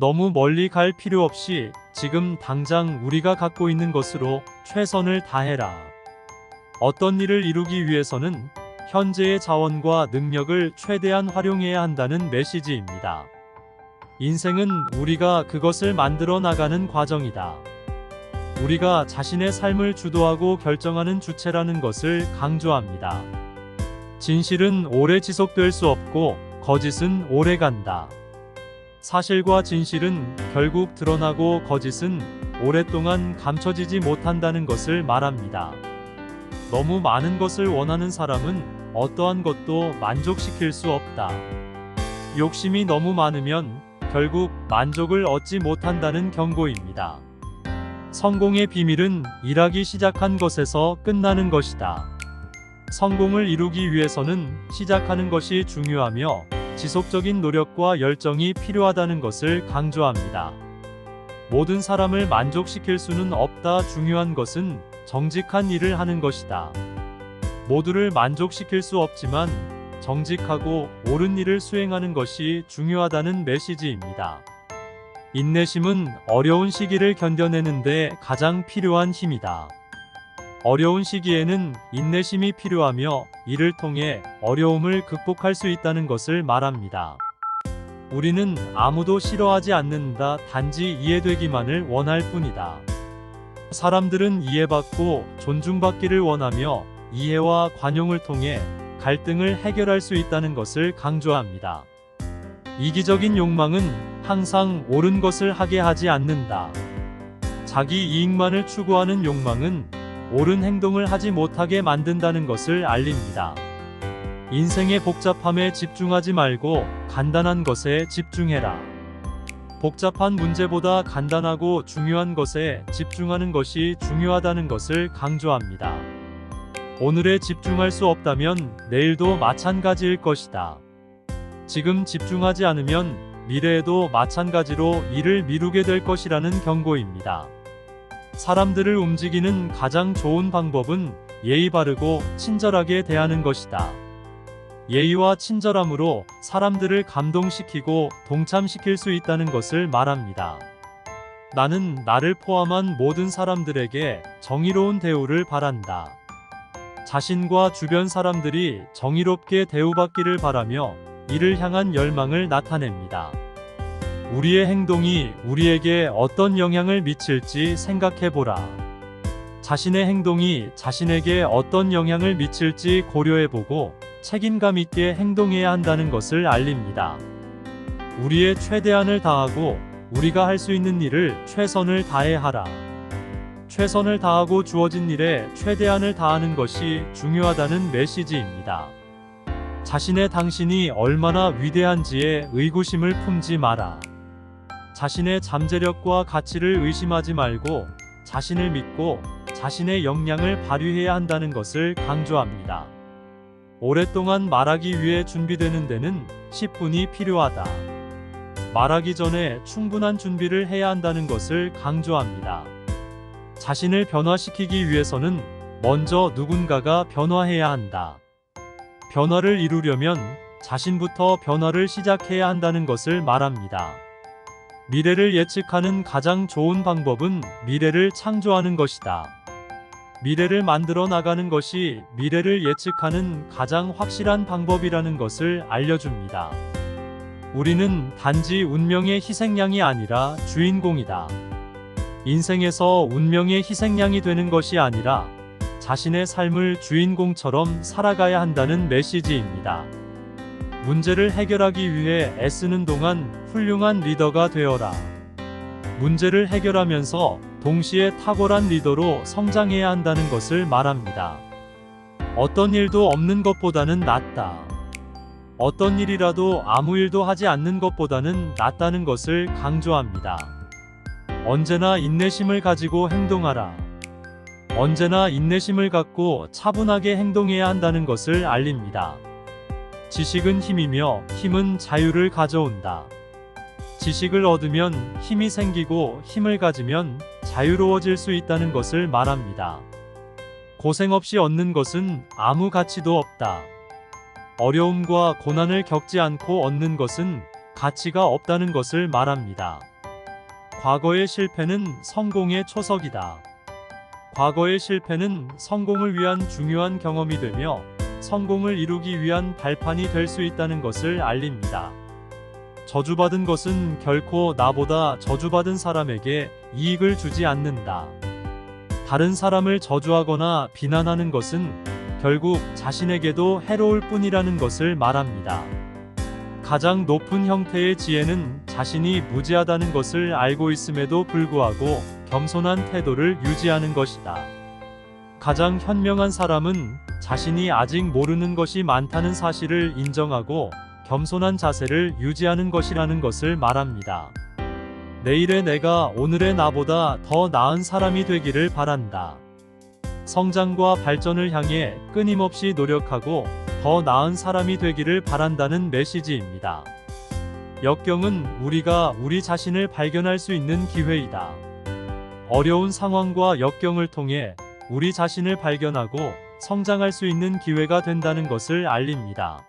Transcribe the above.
너무 멀리 갈 필요 없이 지금 당장 우리가 갖고 있는 것으로 최선을 다해라. 어떤 일을 이루기 위해서는 현재의 자원과 능력을 최대한 활용해야 한다는 메시지입니다. 인생은 우리가 그것을 만들어 나가는 과정이다. 우리가 자신의 삶을 주도하고 결정하는 주체라는 것을 강조합니다. 진실은 오래 지속될 수 없고 거짓은 오래 간다. 사실과 진실은 결국 드러나고 거짓은 오랫동안 감춰지지 못한다는 것을 말합니다. 너무 많은 것을 원하는 사람은 어떠한 것도 만족시킬 수 없다. 욕심이 너무 많으면 결국 만족을 얻지 못한다는 경고입니다. 성공의 비밀은 일하기 시작한 것에서 끝나는 것이다. 성공을 이루기 위해서는 시작하는 것이 중요하며 지속적인 노력과 열정이 필요하다는 것을 강조합니다. 모든 사람을 만족시킬 수는 없다. 중요한 것은 정직한 일을 하는 것이다. 모두를 만족시킬 수 없지만 정직하고 옳은 일을 수행하는 것이 중요하다는 메시지입니다. 인내심은 어려운 시기를 견뎌내는데 가장 필요한 힘이다. 어려운 시기에는 인내심이 필요하며 이를 통해 어려움을 극복할 수 있다는 것을 말합니다. 우리는 아무도 싫어하지 않는다. 단지 이해되기만을 원할 뿐이다. 사람들은 이해받고 존중받기를 원하며 이해와 관용을 통해 갈등을 해결할 수 있다는 것을 강조합니다. 이기적인 욕망은 항상 옳은 것을 하게 하지 않는다. 자기 이익만을 추구하는 욕망은 옳은 행동을 하지 못하게 만든다는 것을 알립니다. 인생의 복잡함에 집중하지 말고 간단한 것에 집중해라. 복잡한 문제보다 간단하고 중요한 것에 집중하는 것이 중요하다는 것을 강조합니다. 오늘에 집중할 수 없다면 내일도 마찬가지일 것이다. 지금 집중하지 않으면 미래에도 마찬가지로 일을 미루게 될 것이라는 경고입니다. 사람들을 움직이는 가장 좋은 방법은 예의 바르고 친절하게 대하는 것이다. 예의와 친절함으로 사람들을 감동시키고 동참시킬 수 있다는 것을 말합니다. 나는 나를 포함한 모든 사람들에게 정의로운 대우를 바란다. 자신과 주변 사람들이 정의롭게 대우받기를 바라며 이를 향한 열망을 나타냅니다. 우리의 행동이 우리에게 어떤 영향을 미칠지 생각해보라. 자신의 행동이 자신에게 어떤 영향을 미칠지 고려해보고 책임감 있게 행동해야 한다는 것을 알립니다. 우리의 최대한을 다하고 우리가 할 수 있는 일을 최선을 다해 하라. 최선을 다하고 주어진 일에 최대한을 다하는 것이 중요하다는 메시지입니다. 자신의 당신이 얼마나 위대한지에 의구심을 품지 마라. 자신의 잠재력과 가치를 의심하지 말고 자신을 믿고 자신의 역량을 발휘해야 한다는 것을 강조합니다. 오랫동안 말하기 위해 준비되는 데는 10분이 필요하다. 말하기 전에 충분한 준비를 해야 한다는 것을 강조합니다. 자신을 변화시키기 위해서는 먼저 누군가가 변화해야 한다. 변화를 이루려면 자신부터 변화를 시작해야 한다는 것을 말합니다. 미래를 예측하는 가장 좋은 방법은 미래를 창조하는 것이다. 미래를 만들어 나가는 것이 미래를 예측하는 가장 확실한 방법이라는 것을 알려줍니다. 우리는 단지 운명의 희생양이 아니라 주인공이다. 인생에서 운명의 희생양이 되는 것이 아니라 자신의 삶을 주인공처럼 살아가야 한다는 메시지입니다. 문제를 해결하기 위해 애쓰는 동안 훌륭한 리더가 되어라. 문제를 해결하면서 동시에 탁월한 리더로 성장해야 한다는 것을 말합니다. 어떤 일도 없는 것보다는 낫다. 어떤 일이라도 아무 일도 하지 않는 것보다는 낫다는 것을 강조합니다. 언제나 인내심을 가지고 행동하라. 언제나 인내심을 갖고 차분하게 행동해야 한다는 것을 알립니다. 지식은 힘이며 힘은 자유를 가져온다. 지식을 얻으면 힘이 생기고 힘을 가지면 자유로워질 수 있다는 것을 말합니다. 고생 없이 얻는 것은 아무 가치도 없다. 어려움과 고난을 겪지 않고 얻는 것은 가치가 없다는 것을 말합니다. 과거의 실패는 성공의 초석이다. 과거의 실패는 성공을 위한 중요한 경험이 되며 성공을 이루기 위한 발판이 될 수 있다는 것을 알립니다. 저주받은 것은 결코 나보다 저주받은 사람에게 이익을 주지 않는다. 다른 사람을 저주하거나 비난하는 것은 결국 자신에게도 해로울 뿐이라는 것을 말합니다. 가장 높은 형태의 지혜는 자신이 무지하다는 것을 알고 있음에도 불구하고 겸손한 태도를 유지하는 것이다. 가장 현명한 사람은 자신이 아직 모르는 것이 많다는 사실을 인정하고 겸손한 자세를 유지하는 것이라는 것을 말합니다. 내일의 내가 오늘의 나보다 더 나은 사람이 되기를 바란다. 성장과 발전을 향해 끊임없이 노력하고 더 나은 사람이 되기를 바란다는 메시지입니다. 역경은 우리가 우리 자신을 발견할 수 있는 기회이다. 어려운 상황과 역경을 통해 우리 자신을 발견하고 성장할 수 있는 기회가 된다는 것을 알립니다.